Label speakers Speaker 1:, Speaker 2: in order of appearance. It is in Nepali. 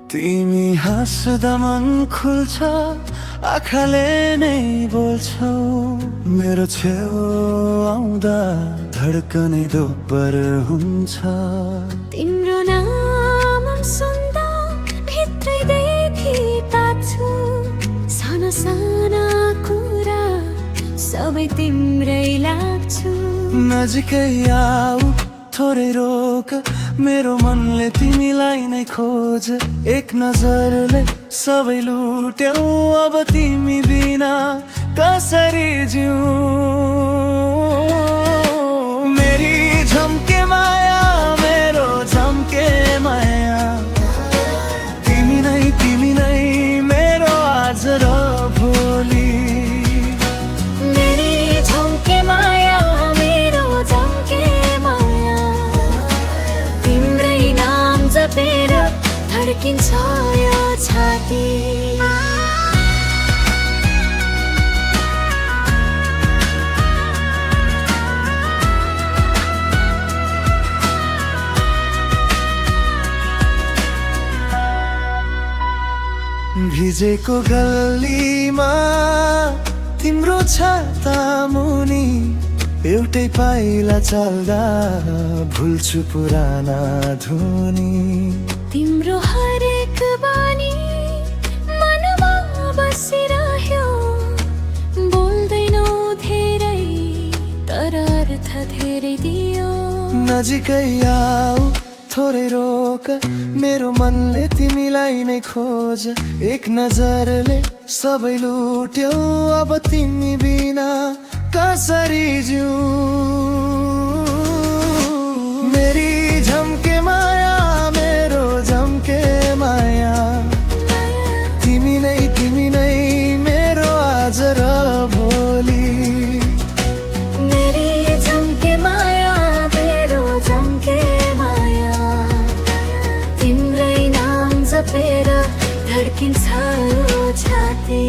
Speaker 1: तिमी हाँस्दा मन खुल्छ, आँखाले नै बोल्छौ। मेरो छेउ आउँदा धड्कनै दोब्बर हुन्छ।
Speaker 2: तिम्रो नाम सुन्दा भित्रैदेखि तात्छु। साना साना कुरा सबै तिम्रै लाग्छु।
Speaker 1: नजिकै आऊ, थोरै रोक, मेरो मनले तिमीलाई नै खोज। एक नजरले सबै लुट्यौ, अब तिमी बिना कसरी जिउँ। मेरी झम्के माया, मेरो झम्के माया, तिमी नै मेरो आज र भोलि।
Speaker 2: मेरी झम्के माया, मेरो झम्के माया, तिम्रै नाम जपेर धड्किन्छ यो छाती।
Speaker 1: भिजेको गल्लीमा तिम्रो छाता मुनि एउटै पाइला चल्दा भुल्छु पुराना धुनी।
Speaker 2: तिम्रो हरेक बानी मनमा बसिरह्यो। बोल्दैनौ धेरै तर अर्थ धेरै दियो।
Speaker 1: नजिकै आऊ, थोरै रोक, मेरो मनले तिमीलाई नै खोज। एक नजरले सबै लुट्यौ, अब तिमी बिना कसरी जिउँ। मेरी झम्के माया, मेरो झम्के माया, तिमी नै मेरो आज र भोलि।
Speaker 2: मेरी झम्के माया, मेरो झम्के माया, तिम्रै नाम जपेर धड्किन्छ यो छाती।